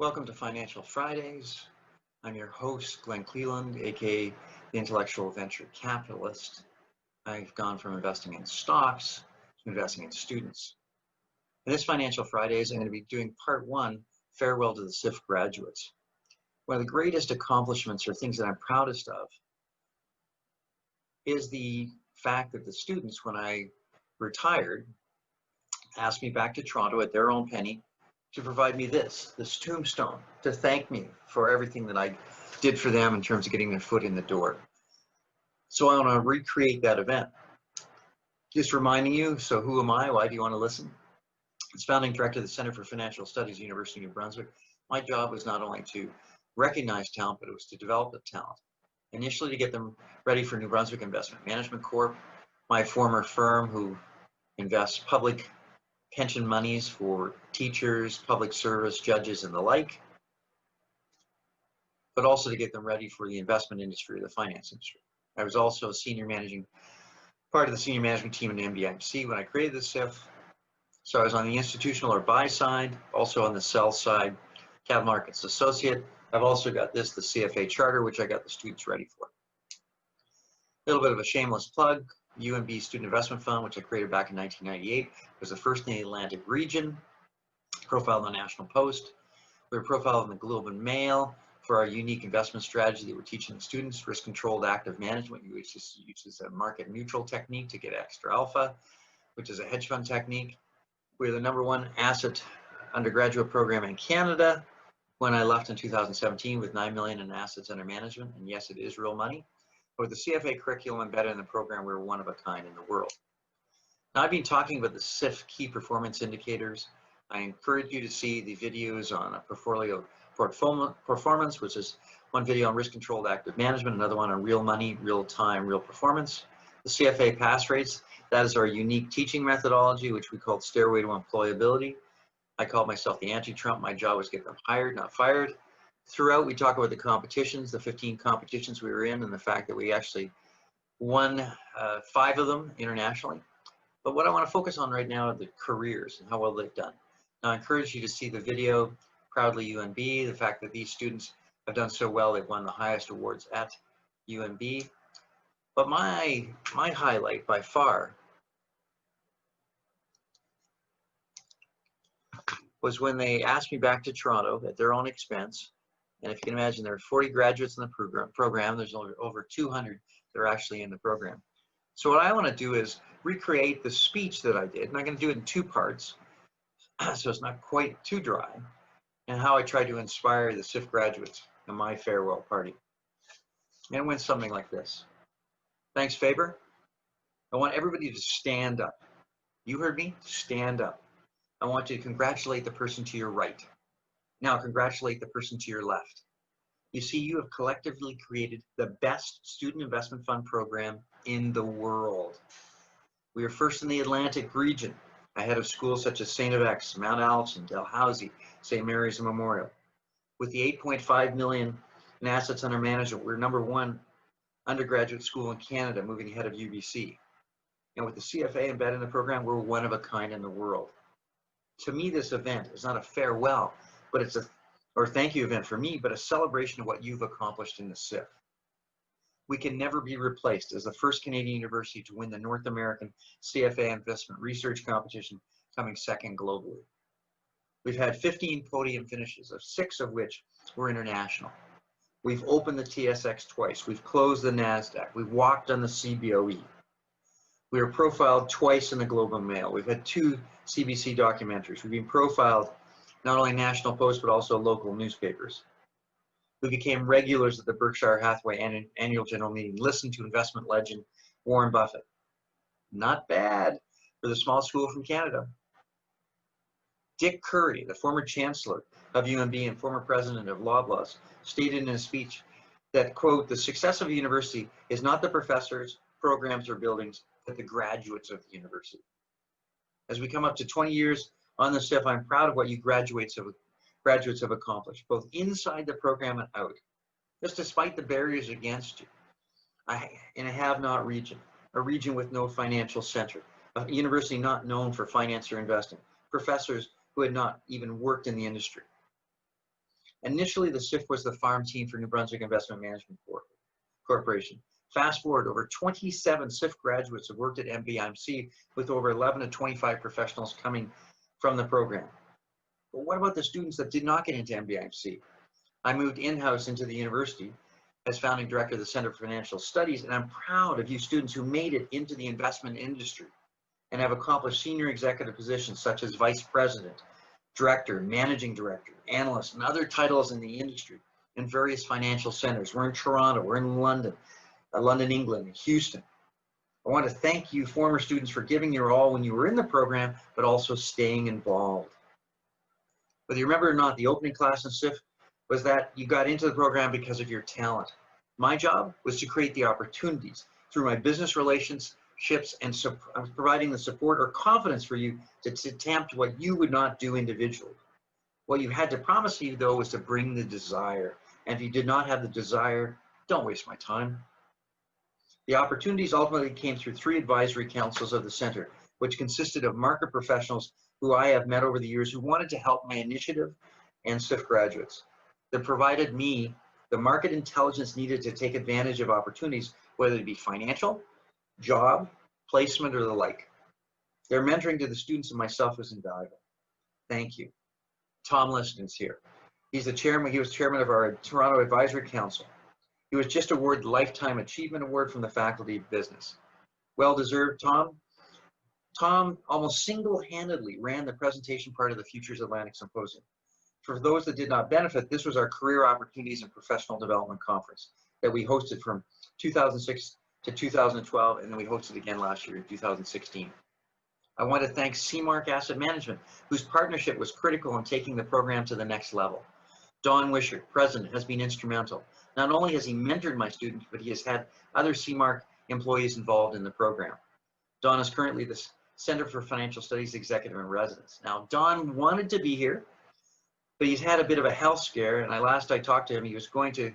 Welcome to Financial Fridays. I'm your host, Glenn Cleland, aka the Intellectual Venture Capitalist. I've gone from investing in stocks to investing in students. In this Financial Fridays, I'm going to be doing part one, Farewell to the SIF Graduates. One of the greatest accomplishments or things that I'm proudest of is the fact that the students, when I retired, asked me back to Toronto at their own penny to provide me this tombstone, to thank me for everything that I did for them in terms of getting their foot in the door. So I want to recreate that event. Just reminding you, so who am I? Why do you want to listen? As founding director of the Center for Financial Studies, University of New Brunswick, my job was not only to recognize talent, but it was to develop the talent. Initially to get them ready for New Brunswick Investment Management Corp, my former firm who invests public pension monies for teachers, public service, judges, and the like, but also to get them ready for the investment industry, the finance industry. I was also a part of the senior management team in MDIC when I created the SIF. So I was on the institutional or buy side, also on the sell side, capital markets associate. I've also got the CFA charter, which I got the students ready for. A little bit of a shameless plug. UNB Student Investment Fund, which I created back in 1998, was the first in the Atlantic region, profiled in the National Post. We were profiled in the Globe and Mail for our unique investment strategy that we're teaching the students, risk-controlled active management, which uses a market-neutral technique to get extra alpha, which is a hedge fund technique. We're the #1 asset undergraduate program in Canada when I left in 2017 with $9 million in assets under management, and yes, it is real money. With the CFA curriculum embedded in the program, we're one of a kind in the world. Now, I've been talking about the SIF key performance indicators. I encourage you to see the videos on a portfolio performance, which is one video on risk-controlled active management, another one on real money, real time, real performance. The CFA pass rates, that is our unique teaching methodology, which we called Stairway to Employability. I called myself the anti-Trump. My job was to get them hired, not fired. Throughout, we talk about the competitions, the 15 competitions we were in, and the fact that we actually won 5 of them internationally. But what I want to focus on right now are the careers and how well they've done. Now, I encourage you to see the video, Proudly UNB, the fact that these students have done so well, they've won the highest awards at UNB. But my highlight by far was when they asked me back to Toronto at their own expense. And if you can imagine, there are 40 graduates in the program. There's over 200 that are actually in the program. So what I want to do is recreate the speech that I did, and I'm going to do it in 2 parts, so it's not quite too dry, and how I tried to inspire the SIF graduates in my farewell party. And it went something like this. Thanks, Faber. I want everybody to stand up. You heard me? Stand up. I want you to congratulate the person to your right. Now congratulate the person to your left. You see, you have collectively created the best student investment fund program in the world. We are first in the Atlantic region, ahead of schools such as St. FX, Mount Allison, Dalhousie, St. Mary's Memorial. With the 8.5 million in assets under management, we're #1 undergraduate school in Canada, moving ahead of UBC. And with the CFA embedded in the program, we're one of a kind in the world. To me, this event is not a farewell, but it's or thank you event for me, but a celebration of what you've accomplished in the SIF. We can never be replaced as the first Canadian university to win the North American CFA investment research competition, coming second globally. We've had 15 podium finishes, 6 of which were international. We've opened the TSX twice. We've closed the NASDAQ. We've walked on the CBOE. We were profiled twice in the Globe and Mail. We've had 2 CBC documentaries. We've been profiled not only National Post, but also local newspapers. We became regulars at the Berkshire Hathaway annual general meeting, listened to investment legend Warren Buffett. Not bad for the small school from Canada. Dick Curry, the former chancellor of UNB and former president of Loblaws, stated in a speech that, quote, the success of a university is not the professors, programs, or buildings, but the graduates of the university. As we come up to 20 years on the SIF, I'm proud of what you graduates have accomplished, both inside the program and out. Just despite the barriers against you, in a have-not region, a region with no financial center, a university not known for finance or investing, professors who had not even worked in the industry. Initially, the SIF was the farm team for New Brunswick Investment Management Corporation. Fast forward, over 27 SIF graduates have worked at MBIMC, with over 11 to 25 professionals coming from the program. But what about the students that did not get into MBIMC? I moved in-house into the university as founding director of the Center for Financial Studies, and I'm proud of you students who made it into the investment industry and have accomplished senior executive positions such as vice president, director, managing director, analyst, and other titles in the industry in various financial centers. We're in Toronto, we're in London, England, Houston. I want to thank you former students for giving your all when you were in the program, but also staying involved. Whether you remember or not, the opening class in SIF was that you got into the program because of your talent. My job was to create the opportunities through my business relationships and providing the support or confidence for you to attempt what you would not do individually. What you had to promise me, though, was to bring the desire. And if you did not have the desire, don't waste my time. The opportunities ultimately came through 3 advisory councils of the center, which consisted of market professionals who I have met over the years who wanted to help my initiative and SIF graduates. That provided me the market intelligence needed to take advantage of opportunities, whether it be financial, job, placement, or the like. Their mentoring to the students and myself was invaluable. Thank you. Tom Liston is here. He's the chairman. He was chairman of our Toronto Advisory Council. He was just awarded Lifetime Achievement Award from the Faculty of Business. Well deserved, Tom. Tom almost single-handedly ran the presentation part of the Futures Atlantic Symposium. For those that did not benefit, this was our Career Opportunities and Professional Development Conference that we hosted from 2006 to 2012, and then we hosted again last year in 2016. I want to thank CMARC Asset Management, whose partnership was critical in taking the program to the next level. Don Wishart, president, has been instrumental. Not only has he mentored my students, but he has had other CMARC employees involved in the program. Don is currently the Center for Financial Studies Executive in Residence. Now, Don wanted to be here, but he's had a bit of a health scare, and last I talked to him, he was going to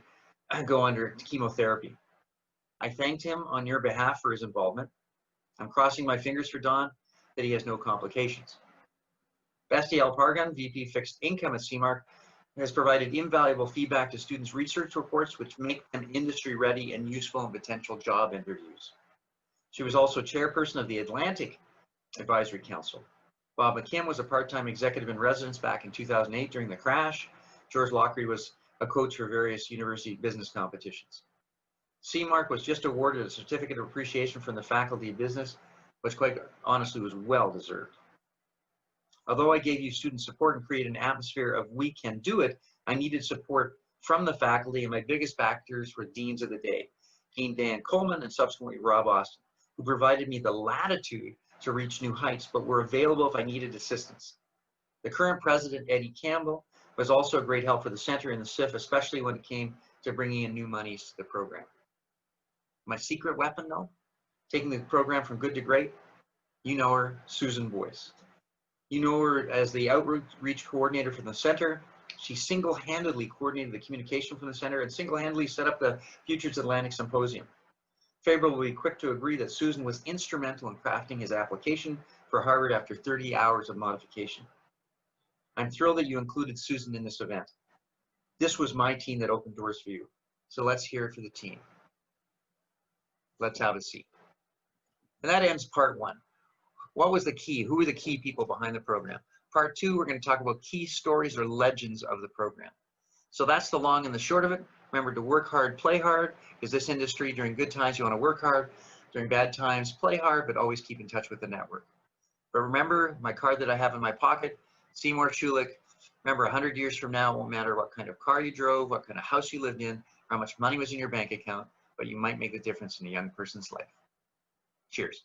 go under chemotherapy. I thanked him on your behalf for his involvement. I'm crossing my fingers for Don that he has no complications. Besti Alpargan, VP Fixed Income at CMARC, has provided invaluable feedback to students' research reports, which make them industry ready and useful in potential job interviews. She was also chairperson of the Atlantic Advisory Council. Bob McKim was a part-time executive in residence back in 2008 during the crash. George Lockery was a coach for various university business competitions. CMARC was just awarded a certificate of appreciation from the Faculty of Business, which quite honestly was well deserved. Although I gave you student support and created an atmosphere of we can do it, I needed support from the faculty, and my biggest factors were deans of the day, Dean Dan Coleman and subsequently Rob Austin, who provided me the latitude to reach new heights, but were available if I needed assistance. The current president, Eddie Campbell, was also a great help for the center and the SIF, especially when it came to bringing in new monies to the program. My secret weapon, though, taking the program from good to great, you know her, Susan Boyce. You know her as the outreach coordinator for the center. She single-handedly coordinated the communication from the center and single-handedly set up the Futures Atlantic Symposium. Faber will be quick to agree that Susan was instrumental in crafting his application for Harvard after 30 hours of modification. I'm thrilled that you included Susan in this event. This was my team that opened doors for you. So let's hear it for the team. Let's have a seat. And that ends part 1. What was the key? Who were the key people behind the program? Part 2, we're going to talk about key stories or legends of the program. So that's the long and the short of it. Remember to work hard, play hard, because this industry, during good times, you want to work hard. During bad times, play hard, but always keep in touch with the network. But remember, my card that I have in my pocket, Seymour Schulich, remember 100 years from now, it won't matter what kind of car you drove, what kind of house you lived in, how much money was in your bank account, but you might make a difference in a young person's life. Cheers.